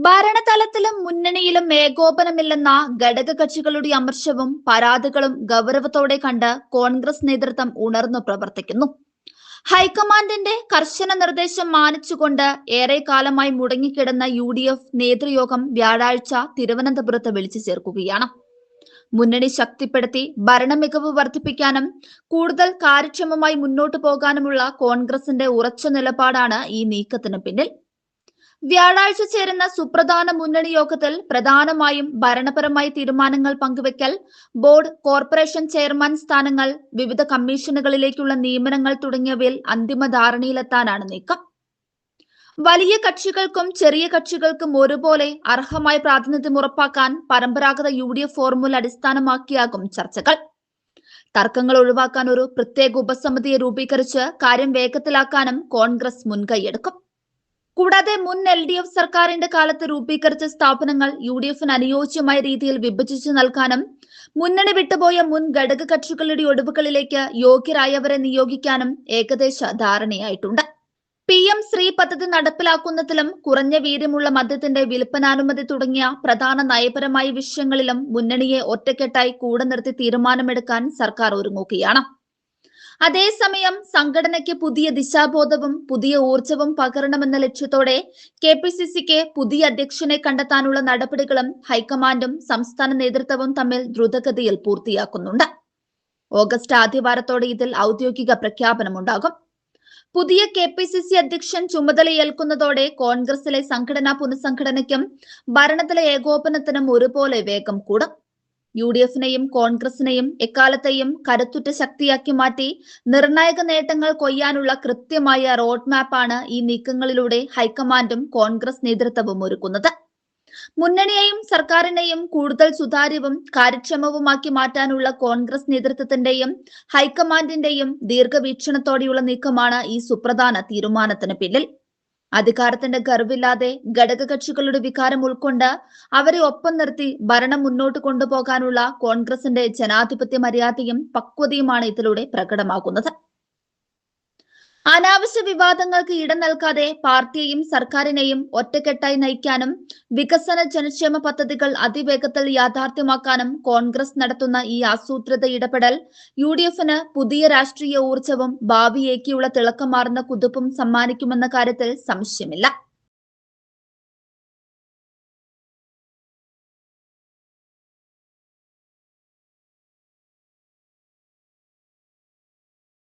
ഭരണതലത്തിലും മുന്നണിയിലും ഏകോപനമില്ലെന്ന ഘടകകക്ഷികളുടെ അമർഷവും പരാതികളും ഗൗരവത്തോടെ കണ്ട് കോൺഗ്രസ് നേതൃത്വം ഉണർന്നു പ്രവർത്തിക്കുന്നു. ഹൈക്കമാൻഡിന്റെ കർശന നിർദ്ദേശം മാനിച്ചുകൊണ്ട് ഏറെക്കാലമായി മുടങ്ങിക്കിടന്ന UDF നേതൃയോഗം വ്യാഴാഴ്ച തിരുവനന്തപുരത്ത് വിളിച്ചു ചേർക്കുകയാണ്. മുന്നണി ശക്തിപ്പെടുത്തി ഭരണമികവ് വർദ്ധിപ്പിക്കാനും കൂടുതൽ കാര്യക്ഷമമായി മുന്നോട്ടു പോകാനുമുള്ള കോൺഗ്രസിന്റെ ഉറച്ച നിലപാടാണ് ഈ നീക്കത്തിന് പിന്നിൽ. വ്യാഴാഴ്ച ചേരുന്ന സുപ്രധാന മുന്നണി യോഗത്തിൽ പ്രധാനമായും ഭരണപരമായ തീരുമാനങ്ങൾ പങ്കുവയ്ക്കൽ, ബോർഡ്, കോർപ്പറേഷൻ ചെയർമാൻ സ്ഥാനങ്ങൾ, വിവിധ കമ്മീഷനുകളിലേക്കുള്ള നിയമനങ്ങൾ തുടങ്ങിയവയിൽ അന്തിമ ധാരണയിലെത്താനാണ് നീക്കം. വലിയ കക്ഷികൾക്കും ചെറിയ കക്ഷികൾക്കും ഒരുപോലെ അർഹമായ പ്രാതിനിധ്യം ഉറപ്പാക്കാൻ പരമ്പരാഗത UDF ഫോർമുല അടിസ്ഥാനമാക്കിയാകും ചർച്ചകൾ. തർക്കങ്ങൾ ഒഴിവാക്കാൻ ഒരു പ്രത്യേക ഉപസമിതിയെ രൂപീകരിച്ച് കാര്യം വേഗത്തിലാക്കാനും കോൺഗ്രസ് മുൻകൈയെടുക്കും. കൂടാതെ മുൻ LDF സർക്കാരിന്റെ കാലത്ത് രൂപീകരിച്ച സ്ഥാപനങ്ങൾ UDFന് അനുയോജ്യമായ രീതിയിൽ വിഭജിച്ചു നൽകാനും മുന്നണി വിട്ടുപോയ മുൻ ഘടക കക്ഷികളുടെ ഒഴിവുകളിലേക്ക് യോഗ്യരായവരെ നിയോഗിക്കാനും ഏകദേശ ധാരണയായിട്ടുണ്ട്. PM ശ്രീ പദ്ധതി നടപ്പിലാക്കുന്നതിലും കുറഞ്ഞ വീര്യമുള്ള മദ്യത്തിന്റെ വിൽപ്പനാനുമതി തുടങ്ങിയ പ്രധാന നയപരമായ വിഷയങ്ങളിലും മുന്നണിയെ ഒറ്റക്കെട്ടായി കൂടെ നിർത്തി തീരുമാനമെടുക്കാൻ സർക്കാർ ഒരുങ്ങുകയാണ്. അതേസമയം സംഘടനയ്ക്ക് പുതിയ ദിശാബോധവും പുതിയ ഊർജവും പകരണമെന്ന ലക്ഷ്യത്തോടെ KPCCക്ക് പുതിയ അധ്യക്ഷനെ കണ്ടെത്താനുള്ള നടപടികളും ഹൈക്കമാൻഡും സംസ്ഥാന നേതൃത്വവും തമ്മിൽ ദ്രുതഗതിയിൽ പൂർത്തിയാക്കുന്നുണ്ട്. ഓഗസ്റ്റ് ആദ്യവാരത്തോടെ ഇതിൽ ഔദ്യോഗിക പ്രഖ്യാപനമുണ്ടാകും. പുതിയ KPCC അധ്യക്ഷൻ ചുമതലയേൽക്കുന്നതോടെ കോൺഗ്രസിലെ സംഘടനാ പുനഃസംഘടനയ്ക്കും ഭരണത്തിലെ ഏകോപനത്തിനും ഒരുപോലെ വേഗം കൂടും. UDFനെയും കോൺഗ്രസിനെയും എക്കാലത്തെയും കരുത്തുറ്റ ശക്തിയാക്കി മാറ്റി നിർണായക നേട്ടങ്ങൾ കൊയ്യാനുള്ള കൃത്യമായ റോഡ് മാപ്പാണ് ഈ നീക്കങ്ങളിലൂടെ ഹൈക്കമാൻഡും കോൺഗ്രസ് നേതൃത്വവും ഒരുക്കുന്നത്. മുന്നണിയെയും സർക്കാരിനെയും കൂടുതൽ സുതാര്യവും കാര്യക്ഷമവുമാക്കി മാറ്റാനുള്ള കോൺഗ്രസ് നേതൃത്വത്തിന്റെയും ഹൈക്കമാൻഡിന്റെയും ദീർഘവീക്ഷണത്തോടെയുള്ള നീക്കമാണ് ഈ സുപ്രധാന തീരുമാനത്തിന് പിന്നിൽ. അധികാരത്തിന്റെ ഗർവില്ലാതെ ഘടകകക്ഷികളുടെ വികാരം ഉൾക്കൊണ്ട് അവരെ ഒപ്പം നിർത്തി ഭരണം മുന്നോട്ട് കൊണ്ടുപോകാനുള്ള കോൺഗ്രസിന്റെ ജനാധിപത്യ മര്യാദയും പക്വതയുമാണ് ഇതിലൂടെ പ്രകടമാകുന്നത്. അനാവശ്യ വിവാദങ്ങൾക്ക് ഇടം നൽകാതെ പാർട്ടിയെയും സർക്കാരിനെയും ഒറ്റക്കെട്ടായി നയിക്കാനും വികസന ജനക്ഷേമ പദ്ധതികൾ അതിവേഗത്തിൽ യാഥാർത്ഥ്യമാക്കാനും കോൺഗ്രസ് നടത്തുന്ന ഈ ആസൂത്രിത ഇടപെടൽ UDFന് പുതിയ രാഷ്ട്രീയ ഊർജവും ഭാവിയേക്കുള്ള തിളക്കമാർന്ന കുതിപ്പും സമ്മാനിക്കുമെന്ന കാര്യത്തിൽ സംശയമില്ല.